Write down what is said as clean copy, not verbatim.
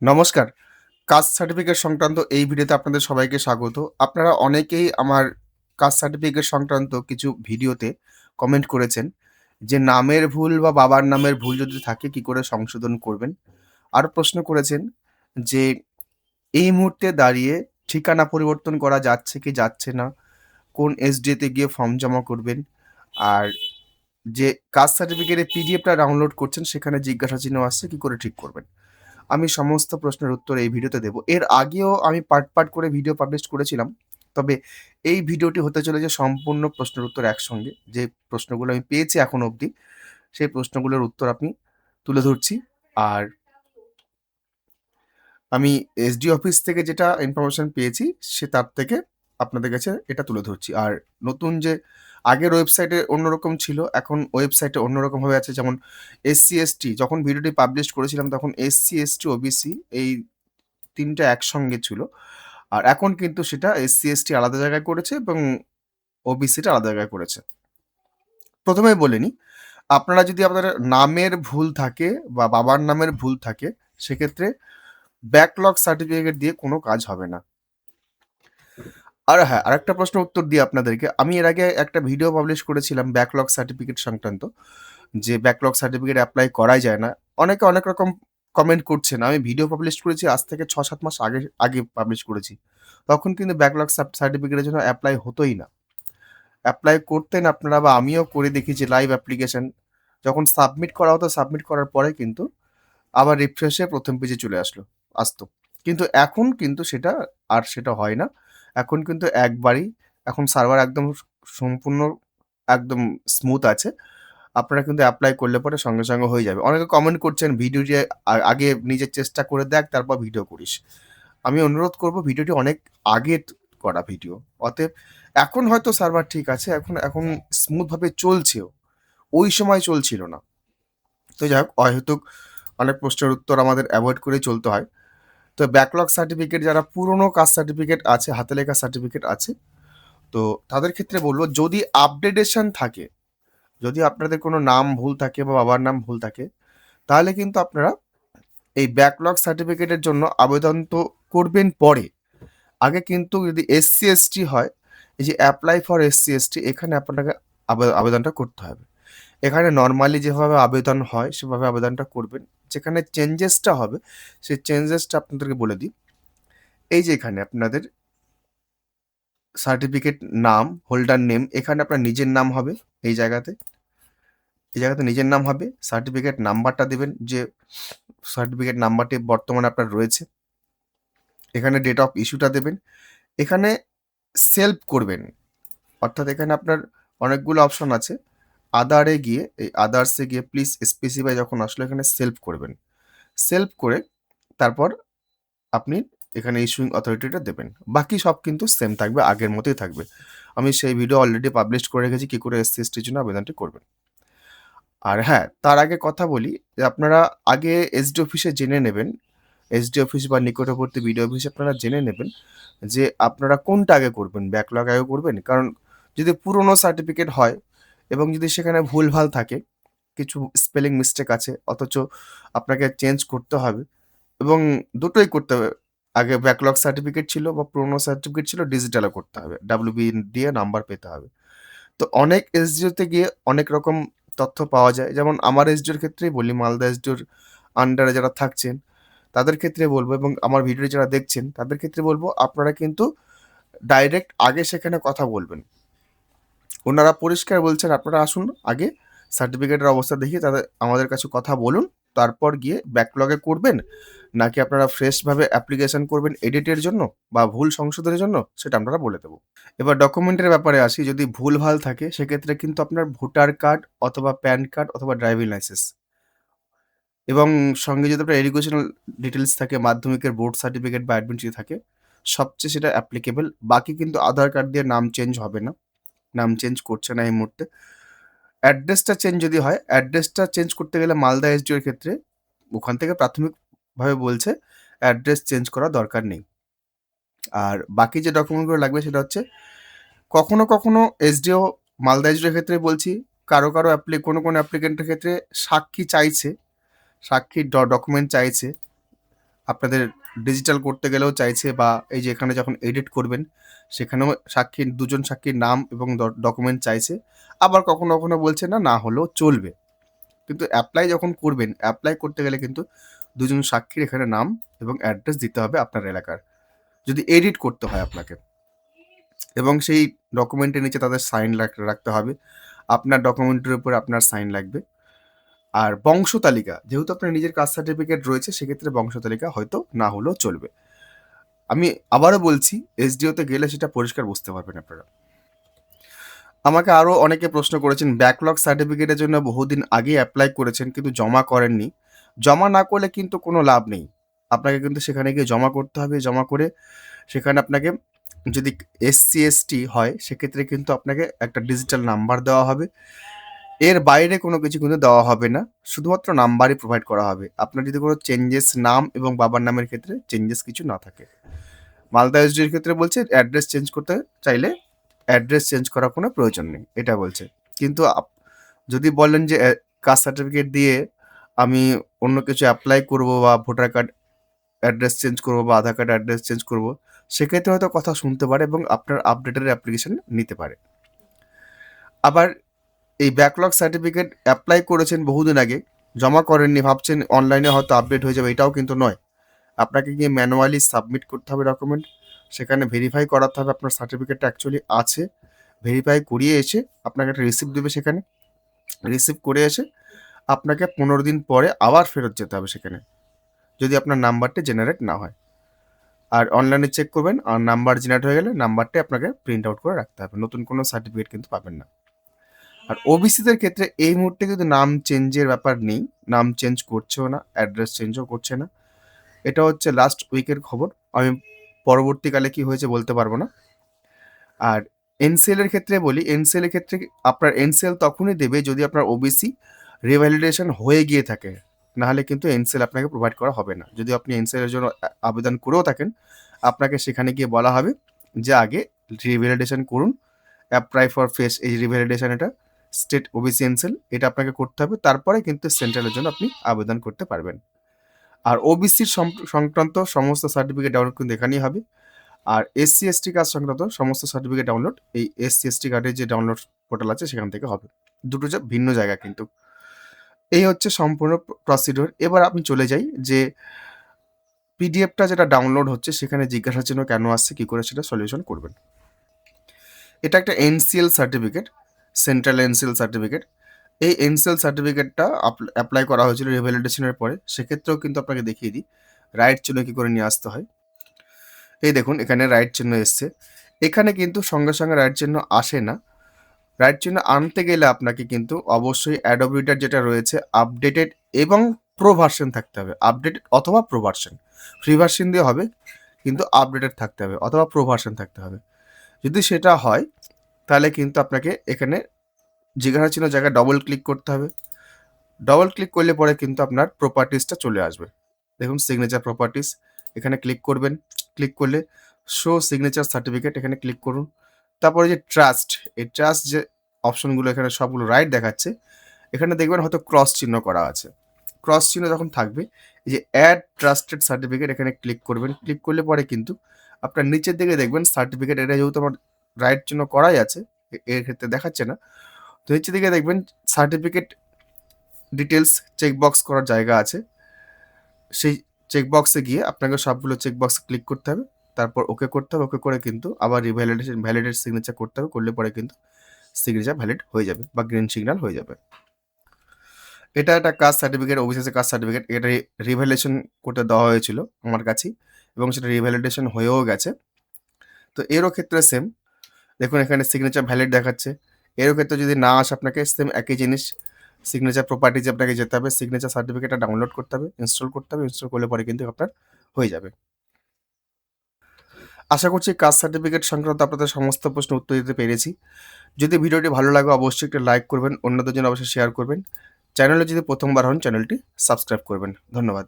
নমস্কার। Caste certificate সংক্রান্ত এই ভিডিওতে আপনাদের সবাইকে স্বাগত। আপনারা অনেকেই আমার কাস্ট সার্টিফিকেট সংক্রান্ত কিছু ভিডিওতে কমেন্ট করেছেন যে, নামের ভুল বা বাবার নামের ভুল যদি থাকে কি করে সংশোধন করবেন? আরো প্রশ্ন করেছেন যে, এই মুহূর্তে দাঁড়িয়ে ঠিকানা পরিবর্তন করা যাচ্ছে কি যাচ্ছে না? কোন এসডিও তে গিয়ে ফর্ম জমা করবেন? আর যে কাস্ট সার্টিফিকেটের পিডিএফটা ডাউনলোড করছেন সেখানে জিজ্ঞাসা চিহ্ন আসছে কি করে ঠিক করবেন? আমি সমস্ত প্রশ্নের উত্তর এই ভিডিওতে দেব। এর আগেও আমি পার্ট করে ভিডিও পাবলিশ করেছিলাম। তবে এই ভিডিওটি হতে চলেছে সম্পূর্ণ প্রশ্নের উত্তর একসঙ্গে। যে প্রশ্নগুলো আমি পেয়েছি এখনো অবধি, সেই প্রশ্নগুলোর উত্তর আমি তুলে ধরছি। আর আমি এসডি অফিস থেকে যেটা ইনফরমেশন পেয়েছি, তার থেকে আপনাদের কাছে এটা তুলে ধরছি। আর নতুন যে আগের ওয়েবসাইটে অন্যরকম ছিল, এখন ওয়েবসাইটে অন্যরকমভাবে আছে। যেমন এসসি/এসটি যখন ভিডিওটি পাবলিশ করেছিলাম, তখন এসসি/এসটি, ওবিসি এই ৩ টা একসঙ্গে ছিল। আর এখন কিন্তু সেটা এসসি/এসটি আলাদা জায়গায় করেছে এবং ওবিসিটা আলাদা জায়গায় করেছে। ১ম এই বলে নিই, আপনারা যদি আপনাদের নামের ভুল থাকে বা বাবার নামের ভুল থাকে, সেক্ষেত্রে ব্যাকলগ সার্টিফিকেট দিয়ে কোনো কাজ হবে না। আর হ্যাঁ, আরেকটা প্রশ্নের উত্তর দিই আপনাদেরকে। আমি এর আগে একটা ভিডিও পাবলিশ করেছিলাম ব্যাকলগ সার্টিফিকেট সংক্রান্ত। যে ব্যাকলগ সার্টিফিকেট এপ্লাই করাই যায় না। অনেকে অনেক রকম কমেন্ট করছেন। আমি ভিডিও পাবলিশ করেছি আজ থেকে ৬-৭ মাস আগে পাবলিশ করেছি। তখন কিন্তু ব্যাকলগ সার্টিফিকেটের জন্য এপ্লাই হতই না। এপ্লাই করতেন আপনারা বা আমিও করে দেখিয়েছি লাইভ অ্যাপ্লিকেশন। যখন সাবমিট করা হতো, সাবমিট করার পরে কিন্তু আবার রিফ্রেশে ১ম পেজে চলে আসতো। কিন্তু এখন কিন্তু সেটা হয় না। এখন কিন্তু একবারেই এখন সার্ভার একদম সম্পূর্ণ একদম স্মুথ আছে। আপনারা কিন্তু এপ্লাই করলে পরে সঙ্গে হয়ে যাবে। অনেকে কমেন্ট করছেন ভিডিওটি আগে নিজের চেষ্টা করে দেখ তারপর ভিডিও করিস। আমি অনুরোধ করব ভিডিওটি অনেক আগের করা ভিডিও। অতএব এখন হয়তো সার্ভার ঠিক আছে। এখন স্মুথ ভাবে চলছেও। ওই সময় চলছিল না। তো যাই হোক অহেতুক অনেক প্রশ্নের উত্তর আমাদের এভয়েড করেই চলতে হয়। তো ব্যাকলগ সার্টিফিকেট যারা পুরনো কাস্ট সার্টিফিকেট আছে, হাতে লেখা সার্টিফিকেট আছে, তো তাদের ক্ষেত্রে বলব যদি আপডেটেশন থাকে, যদি আপনাদের কোনো নাম ভুল থাকে বা বাবার নাম ভুল থাকে, তাহলে কিন্তু আপনারা এই ব্যাকলগ সার্টিফিকেটের জন্য আবেদন তো করবেন পরে। আগে কিন্তু যদি এসসি/এসটি হয়, এই যে এপ্লাই ফর এসসি/এসটি এখানে আপনাকে আবেদনটা করতে হবে। এখানে নরমালি যেভাবে আবেদন হয় সেভাবে আবেদনটা করবেন। যেখানে চেঞ্জেসটা হবে, সেই চেঞ্জেসটা আপনাদেরকে বলে দিই। এই যে এখানে আপনাদের সার্টিফিকেট নাম, হোল্ডার নেম এখানে আপনার নিজের নাম হবে এই জায়গাতে। এই জায়গাতে নিজের নাম হবে। সার্টিফিকেট নাম্বারটা দিবেন যে সার্টিফিকেট নাম্বারটি বর্তমানে আপনার রয়েছে। এখানে ডেট অফ ইস্যুটা দেবেন। এখানে সেলফ করবেন। অর্থাৎ এখানে আপনার অনেকগুলো অপশন আছে। আদারে গিয়ে এই আদার্সে গিয়ে প্লিজ স্পেসিফাই যখন আসলো এখানে সেলফ করবেন। সেলফ করে তারপর আপনি এখানে ইস্যুইং অথরিটিটা দেবেন। বাকি সব কিন্তু সেম থাকবে, আগের মতোই থাকবে। আমি সেই ভিডিও অলরেডি পাবলিশ করে রেখেছি কি করে এসসি/এসটির জন্য আবেদনটি করবেন। আর হ্যাঁ, তার আগে কথা বলি যে আপনারা আগে এসডি অফিসে জেনে নেবেন, এসডি অফিস বা নিকটবর্তী বিডিও অফিসে আপনারা জেনে নেবেন যে আপনারা কোনটা আগে করবেন, ব্যাকলগ আগে করবেন? কারণ যদি পুরনো সার্টিফিকেট হয় এবং যদি সেখানে ভুলভাল থাকে, কিছু স্পেলিং মিস্টেক আছে অথচ আপনাকে চেঞ্জ করতে হবে এবং দুটোই করতে হবে। আগে ব্যাকলগ সার্টিফিকেট ছিল বা পুরনো সার্টিফিকেট ছিল ডিজিটালও করতে হবে। WB দিয়ে নাম্বার পেতে হবে। তো অনেক এসডিওতে গিয়ে অনেক রকম তথ্য পাওয়া যায়। যেমন আমার এসডিওর ক্ষেত্রেই বলি, মালদা এসডিওর আন্ডারে যারা থাকছেন, তাদের ক্ষেত্রে বলব এবং আমার ভিডিওটি যারা দেখছেন, তাদের ক্ষেত্রে বলব আপনারা কিন্তু ডাইরেক্ট আগে সেখানে কথা বলবেন। ওনারা পরিষ্কার বলছেন, "আপনারা আসুন আগে সার্টিফিকেটের অবস্থা দেখিয়ে আমাদের কাছে কথা বলুন। তারপর গিয়ে ব্যাকলগে করবেন, নাকি আপনারা ফ্রেশভাবে অ্যাপ্লিকেশন করবেন এডিটের জন্য বা ভুল সংশোধনের জন্য, সেটা আমরা বলে দেব।" এবার ডকুমেন্টের ব্যাপারে আসি। যদি ভুলভাল থাকে সেক্ষেত্রে কিন্তু আপনার ভোটার কার্ড অথবা প্যান কার্ড অথবা ড্রাইভিং লাইসেন্স এবং সঙ্গে যদি আপনার এডুকেশনাল ডিটেইলস থাকে, মাধ্যমিকের বোর্ড সার্টিফিকেট বা অ্যাডমিট যদি থাকে, সবচেয়ে সেটা অ্যাপ্লিকেবল। বাকি কিন্তু আধার কার্ড দিয়ে নাম চেঞ্জ হবে না। নাম চেঞ্জ করছে না এই মুহূর্তে। অ্যাড্রেসটা চেঞ্জ যদি হয়, অ্যাড্রেসটা চেঞ্জ করতে গেলে মালদা এসডিওর ক্ষেত্রে ওখান থেকে প্রাথমিকভাবে বলছে অ্যাড্রেস চেঞ্জ করার দরকার নেই। আর বাকি যে ডকুমেন্টগুলো লাগবে সেটা হচ্ছে কখনো এসডিও মালদা এসডিওর ক্ষেত্রে বলছি, কারো কোনো অ্যাপ্লিকেন্টের ক্ষেত্রে সাক্ষী চাইছে, সাক্ষীর ডকুমেন্ট চাইছে। আপনাদের ডিজিটাল করতে গেলেও চাইছে, বা এই যে এখানে যখন এডিট করবেন সেখানেও দুজন সাক্ষীর নাম এবং ডকুমেন্ট চাইছে। আবার কখনো কখনো বলছে না, না হলেও চলবে। কিন্তু অ্যাপ্লাই যখন করবেন, অ্যাপ্লাই করতে গেলে কিন্তু দুজন সাক্ষীর এখানে নাম এবং অ্যাড্রেস দিতে হবে আপনার এলাকার, যদি এডিট করতে হয় আপনাকে। এবং সেই ডকুমেন্টের নিচে তাদের সাইন রাখতে হবে, আপনার ডকুমেন্টের উপরে আপনার সাইন লাগবে। আর বংশ তালিকা, যেহেতু আপনার নিজের কাস্ট সার্টিফিকেট রয়েছে, সেক্ষেত্রে বংশ তালিকা হয়তো না হলেও চলবে। আমি আবারও বলছি, এসডিওতে গেলে সেটা পরিষ্কার বুঝতে পারবেন আপনারা। আমাকে আরও অনেকে প্রশ্ন করেছেন, ব্যাকলগ সার্টিফিকেটের জন্য বহুদিন আগে অ্যাপ্লাই করেছেন কিন্তু জমা করেননি। জমা না করলে কিন্তু কোনো লাভ নেই, আপনাকে কিন্তু সেখানে গিয়ে জমা করতে হবে। জমা করে সেখানে আপনাকে, যদি SC ST হয় সেক্ষেত্রে কিন্তু আপনাকে একটা ডিজিটাল নাম্বার দেওয়া হবে। এর বাইরে কোনো কিছু কিন্তু দেওয়া হবে না, শুধুমাত্র নাম্বারই প্রোভাইড করা হবে। আপনার যদি কোনো চেঞ্জেস, নাম এবং বাবার নামের ক্ষেত্রে চেঞ্জেস কিছু না থাকে। মালদা এসডির ক্ষেত্রে বলছে অ্যাড্রেস চেঞ্জ করতে চাইলে অ্যাড্রেস চেঞ্জ করার কোনো প্রয়োজন নেই, এটা বলছে। কিন্তু যদি বলেন যে কাস্ট সার্টিফিকেট দিয়ে আমি অন্য কিছু অ্যাপ্লাই করব, বা ভোটার কার্ড অ্যাড্রেস চেঞ্জ করব, বা আধার কার্ড অ্যাড্রেস চেঞ্জ করব, সেক্ষেত্রে হয়তো কথা শুনতে পারে এবং আপনার আপডেটের অ্যাপ্লিকেশন নিতে পারে। আবার এই ব্যাকলগ সার্টিফিকেট অ্যাপ্লাই করেছেন বহুদিন আগে, জমা করেননি, ভাবছেন অনলাইনে হয়তো আপডেট হয়ে যাবে, এটাও কিন্তু নয়। আপনাকে গিয়ে ম্যানুয়ালি সাবমিট করতে হবে ডকুমেন্ট, সেখানে ভেরিফাই করাতে হবে আপনার সার্টিফিকেটটা অ্যাকচুয়ালি আছে। ভেরিফাই করিয়ে এসে আপনাকে একটা রিসিপ্ট দেবে, সেখানে রিসিভ করে এসে আপনাকে 15 দিন পরে আবার ফেরত যেতে হবে সেখানে, যদি আপনার নাম্বারটি জেনারেট না হয়। আর অনলাইনে চেক করবেন, আর নাম্বার জেনারেট হয়ে গেলে নাম্বারটি আপনাকে প্রিন্ট আউট করে রাখতে হবে, নতুন কোনো সার্টিফিকেট কিন্তু পাবেন না। আর ওবিসিদের ক্ষেত্রে এই মুহূর্তে কিন্তু নাম চেঞ্জের ব্যাপার নেই, নাম চেঞ্জ করছেও না, অ্যাড্রেস চেঞ্জও করছে না। এটা হচ্ছে লাস্ট উইকের খবর, আমি পরবর্তীকালে কি হয়েছে বলতে পারবো না। আর এনসিএল এর ক্ষেত্রে বলি, এনসিএল এর ক্ষেত্রে আপনার এনসিএল তখনই দেবে যদি আপনার ওবিসি রিভ্যালিডেশন হয়ে গিয়ে থাকে, নাহলে কিন্তু এনসিএল আপনাকে প্রোভাইড করা হবে না। যদি আপনি এনসিএল এর জন্য আবেদন করেও থাকেন, আপনাকে সেখানে গিয়ে বলা হবে যে আগে রিভ্যালিডেশন করুন, অ্যাপ্লাই ফর ফেস এই রিভ্যালিডেশন, এটা স্টেট ওবিসি এনসিএল, এটা আপনাকে করতে হবে, তারপরে কিন্তু সেন্ট্রালের জন্য আপনি আবেদন করতে পারবেন। আর ওবিসির সংক্রান্ত সমস্ত সার্টিফিকেট ডাউনলোড কিন্তু এখানেই হবে। আর SC ST কার্ড সংক্রান্ত সমস্ত সার্টিফিকেট ডাউনলোড এই SC ST কার্ডের যে ডাউনলোড পোর্টাল আছে সেখান থেকে হবে। দুটো ভিন্ন জায়গা কিন্তু। এই হচ্ছে সম্পূর্ণ প্রসিডিওর। এবার আপনি চলে যাই যে পিডিএফটা যেটা ডাউনলোড হচ্ছে সেখানে জিজ্ঞাসা চিহ্ন কেন আসছে, কি করে সেটা সলিউশন করবেন। এটা একটা NCL certificate, central NCL certificate. এই NCL সার্টিফিকেটটা অ্যাপ্লাই করা হয়েছিল রিভ্যালিডেশনের পরে, সেক্ষেত্রেও কিন্তু আপনাকে দেখিয়ে দিই রাইট চিহ্ন কি করে নিয়ে আসতে হয়। এই দেখুন এখানে রাইট চিহ্ন এসছে, এখানে কিন্তু সঙ্গে সঙ্গে রাইট চিহ্ন আসে না। রাইট চিহ্ন আনতে গেলে আপনাকে কিন্তু অবশ্যই অ্যাডোব রিডার যেটা রয়েছে আপডেটেড এবং প্রো ভার্সন থাকতে হবে, আপডেটেড অথবা প্রো ভার্সন। ফ্রি ভার্সন দিয়ে হবে, কিন্তু আপডেটেড থাকতে হবে অথবা প্রো ভার্সন থাকতে হবে। যদি সেটা হয় তাহলে কিন্তু আপনাকে এখানে জিজ্ঞাসা চিহ্ন জায়গায় ডবল ক্লিক করতে হবে। ডবল ক্লিক করলে পরে কিন্তু আপনার প্রপার্টিসটা চলে আসবে। দেখুন সিগনেচার প্রপার্টিস, এখানে ক্লিক করবেন। ক্লিক করলে শো সিগনেচার সার্টিফিকেট, এখানে ক্লিক করুন। তারপরে যে ট্রাস্ট, এই ট্রাস্ট যে অপশনগুলো এখানে সবগুলো রাইট দেখাচ্ছে, এখানে দেখবেন হয়তো ক্রস চিহ্ন করা আছে। ক্রস চিহ্ন যখন থাকবে, এই যে অ্যাড ট্রাস্টেড সার্টিফিকেট, এখানে ক্লিক করবেন। ক্লিক করলে পরে কিন্তু আপনার নিচের দিকে দেখবেন সার্টিফিকেট, এটা যেহেতু আমার রাইট চিহ্ন করাই আছে, এর ক্ষেত্রে দেখাচ্ছে না, তো নিচের দিকে দেখবেন সার্টিফিকেট ডিটেলস চেকবক্স করার জায়গা আছে। সেই চেকবক্সে গিয়ে আপনাকে সবগুলো চেকবক্সে ক্লিক করতে হবে, তারপর ওকে করতে হবে। ওকে করে কিন্তু আবার ভ্যালিডেট সিগনেচার করতে হবে, করলে পরে কিন্তু সিগনেচার ভ্যালিড হয়ে যাবে বা গ্রিন সিগন্যাল হয়ে যাবে। এটা একটা caste certificate, OBC caste certificate, এটা রিভ্যালিডেশন করতে দেওয়া হয়েছিল আমার কাছেই, এবং সেটা রিভ্যালিডেশন হয়েও গেছে। তো এরও ক্ষেত্রে সেম, দেখুন এখানে সিগনেচার ভ্যালিড দেখাচ্ছে। এরও ক্ষেত্রে যদি না আসে আপনাকে সেম একই জিনিস, সিগনেচার প্রপার্টিজে আপনাকে যেতে হবে, সিগনেচার সার্টিফিকেটটা ডাউনলোড করতে হবে, ইনস্টল করতে হবে। ইনস্টল করলে পরে কিন্তু আপনার হয়ে যাবে। আশা করছি কাস্ট সার্টিফিকেট সংক্রান্ত আপনাদের সমস্ত প্রশ্ন উত্তর দিতে পেরেছি। যদি ভিডিওটি ভালো লাগে অবশ্যই একটা লাইক করবেন, অন্যদের জন্য অবশ্যই শেয়ার করবেন। চ্যানেলে যদি প্রথমবার হন চ্যানেলটি সাবস্ক্রাইব করবেন। ধন্যবাদ।